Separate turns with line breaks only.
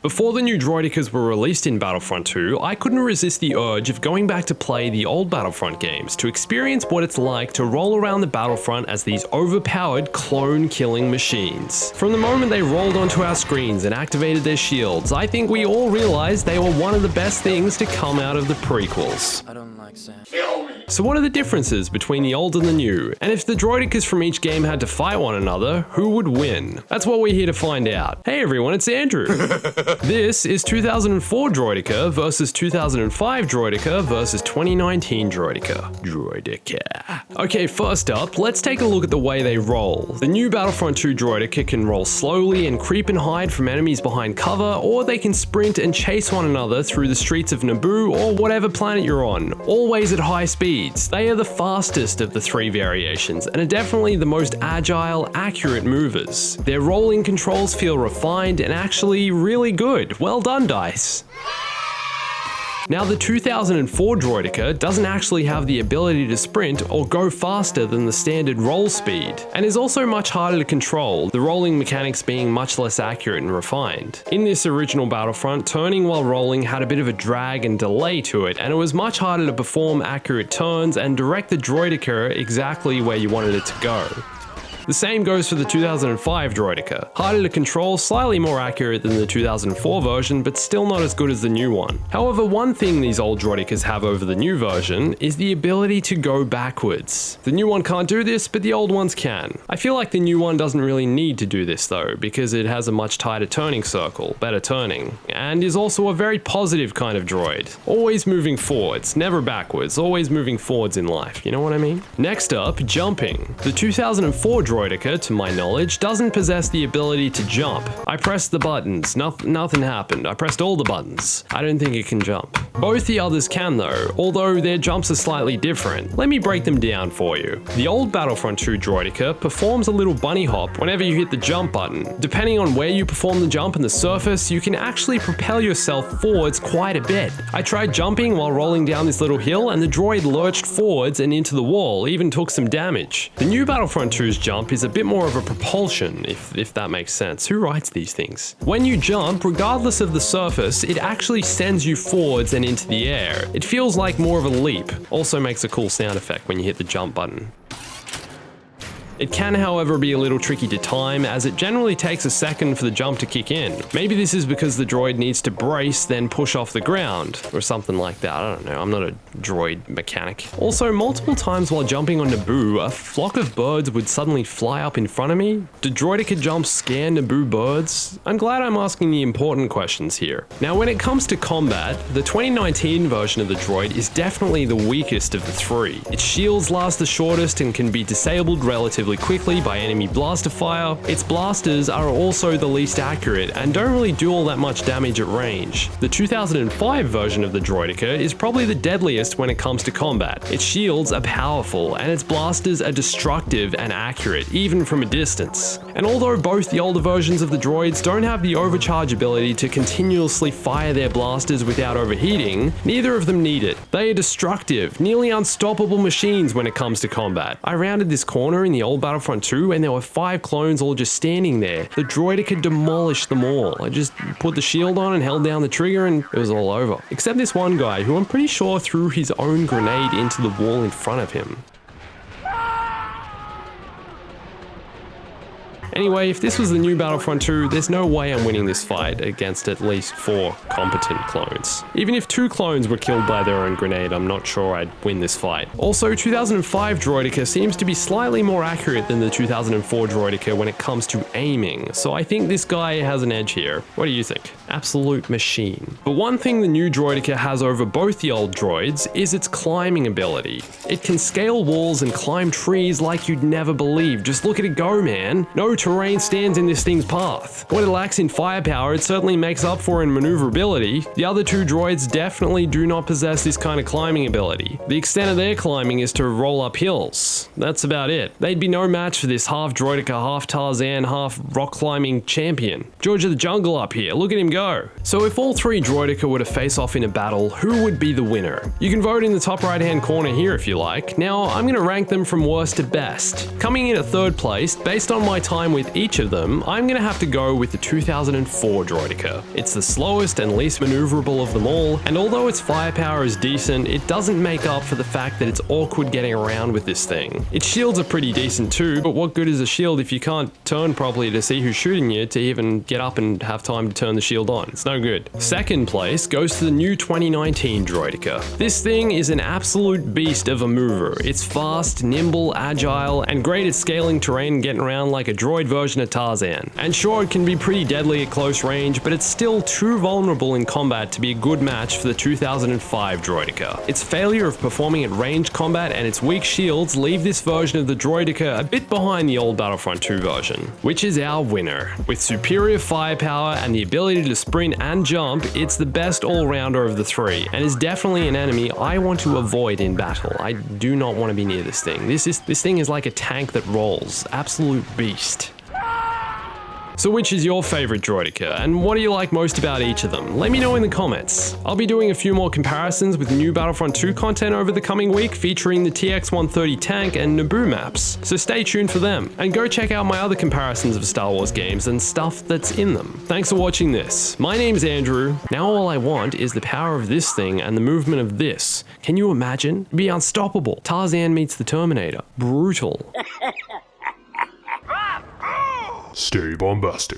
Before the new Droidekas were released in Battlefront 2, I couldn't resist the urge of going back to play the old Battlefront games to experience what it's like to roll around the battlefront as these overpowered clone-killing machines. From the moment they rolled onto our screens and activated their shields, I think we all realized they were one of the best things to come out of the prequels.
I don't like sand.
So what are the differences between the old and the new? And if the Droidekas from each game had to fight one another, who would win? That's what we're here to find out. Hey everyone, it's Andrew. This is 2004 Droideka versus 2005 Droideka versus 2019 Droideka. Okay, first up, let's take a look at the way they roll. The new Battlefront 2 Droideka can roll slowly and creep and hide from enemies behind cover, or they can sprint and chase one another through the streets of Naboo or whatever planet you're on, always at high speeds. They are the fastest of the three variations and are definitely the most agile, accurate movers. Their rolling controls feel refined and actually really good. Well done, DICE. Now, the 2004 Droideka doesn't actually have the ability to sprint or go faster than the standard roll speed, and is also much harder to control, the rolling mechanics being much less accurate and refined. In this original Battlefront, turning while rolling had a bit of a drag and delay to it, and it was much harder to perform accurate turns and direct the Droideka exactly where you wanted it to go. The same goes for the 2005 Droideka. Harder to control, slightly more accurate than the 2004 version, but still not as good as the new one. However, one thing these old Droidekas have over the new version is the ability to go backwards. The new one can't do this, but the old ones can. I feel like the new one doesn't really need to do this though, because it has a much tighter turning circle, better turning, and is also a very positive kind of droid. Always moving forwards, never backwards, always moving forwards in life, you know what I mean? Next up, jumping. The 2004 Droideka, to my knowledge, doesn't possess the ability to jump. I pressed the buttons, nothing happened. I pressed all the buttons. I don't think it can jump. Both the others can though, although their jumps are slightly different. Let me break them down for you. The old Battlefront 2 Droideka performs a little bunny hop whenever you hit the jump button. Depending on where you perform the jump and the surface, you can actually propel yourself forwards quite a bit. I tried jumping while rolling down this little hill and the droid lurched forwards and into the wall, even took some damage. The new Battlefront 2's jump is a bit more of a propulsion, if that makes sense. Who writes these things? When you jump, regardless of the surface, it actually sends you forwards and into the air. It feels like more of a leap. Also makes a cool sound effect when you hit the jump button. It can, however, be a little tricky to time, as it generally takes a second for the jump to kick in. Maybe this is because the droid needs to brace, then push off the ground, or something like that. I don't know, I'm not a droid mechanic. Also, multiple times while jumping on Naboo, a flock of birds would suddenly fly up in front of me. Do Droideka jumps scare Naboo birds? I'm glad I'm asking the important questions here. Now, when it comes to combat, the 2019 version of the droid is definitely the weakest of the three. Its shields last the shortest and can be disabled relatively quickly by enemy blaster fire. Its blasters are also the least accurate and don't really do all that much damage at range. The 2005 version of the Droideka is probably the deadliest when it comes to combat. Its shields are powerful and its blasters are destructive and accurate, even from a distance. And although both the older versions of the droids don't have the overcharge ability to continuously fire their blasters without overheating, neither of them need it. They are destructive, nearly unstoppable machines when it comes to combat. I rounded this corner in the old Battlefront 2 and there were 5 clones all just standing there. The Droideka demolished them all. I just put the shield on and held down the trigger and it was all over. Except this one guy who I'm pretty sure threw his own grenade into the wall in front of him. Anyway, if this was the new Battlefront 2, there's no way I'm winning this fight against at least 4 competent clones. Even if 2 clones were killed by their own grenade, I'm not sure I'd win this fight. Also, 2005 Droideka seems to be slightly more accurate than the 2004 Droideka when it comes to aiming, so I think this guy has an edge here. What do you think? Absolute machine. But one thing the new Droideka has over both the old droids is its climbing ability. It can scale walls and climb trees like you'd never believe. Just look at it go, man. No terrain stands in this thing's path. What it lacks in firepower, it certainly makes up for in maneuverability. The other 2 droids definitely do not possess this kind of climbing ability. The extent of their climbing is to roll up hills. That's about it. They'd be no match for this half Droideka, half Tarzan, half rock climbing champion. George of the Jungle up here, look at him go. So if all 3 Droideka were to face off in a battle, who would be the winner? You can vote in the top right hand corner here if you like. Now, I'm going to rank them from worst to best. Coming in at 3rd place, based on my time with each of them, I'm gonna have to go with the 2004 Droideka. It's the slowest and least maneuverable of them all, and although its firepower is decent, it doesn't make up for the fact that it's awkward getting around with this thing. Its shields are pretty decent too, but what good is a shield if you can't turn properly to see who's shooting you to even get up and have time to turn the shield on? It's no good. Second place goes to the new 2019 Droideka. This thing is an absolute beast of a mover. It's fast, nimble, agile, and great at scaling terrain and getting around like a droid version of Tarzan. And sure, it can be pretty deadly at close range, but it's still too vulnerable in combat to be a good match for the 2005 Droideka. Its failure of performing at ranged combat and its weak shields leave this version of the Droideka a bit behind the old Battlefront 2 version, which is our winner. With superior firepower and the ability to sprint and jump, it's the best all-rounder of the three, and is definitely an enemy I want to avoid in battle. I do not want to be near this thing. This thing is like a tank that rolls. Absolute beast. So which is your favorite Droideka, and what do you like most about each of them? Let me know in the comments. I'll be doing a few more comparisons with new Battlefront 2 content over the coming week, featuring the TX-130 tank and Naboo maps, so stay tuned for them. And go check out my other comparisons of Star Wars games and stuff that's in them. Thanks for watching this. My name's Andrew. Now all I want is the power of this thing and the movement of this. Can you imagine? It'd be unstoppable. Tarzan meets the Terminator. Brutal.
Stay bombastic.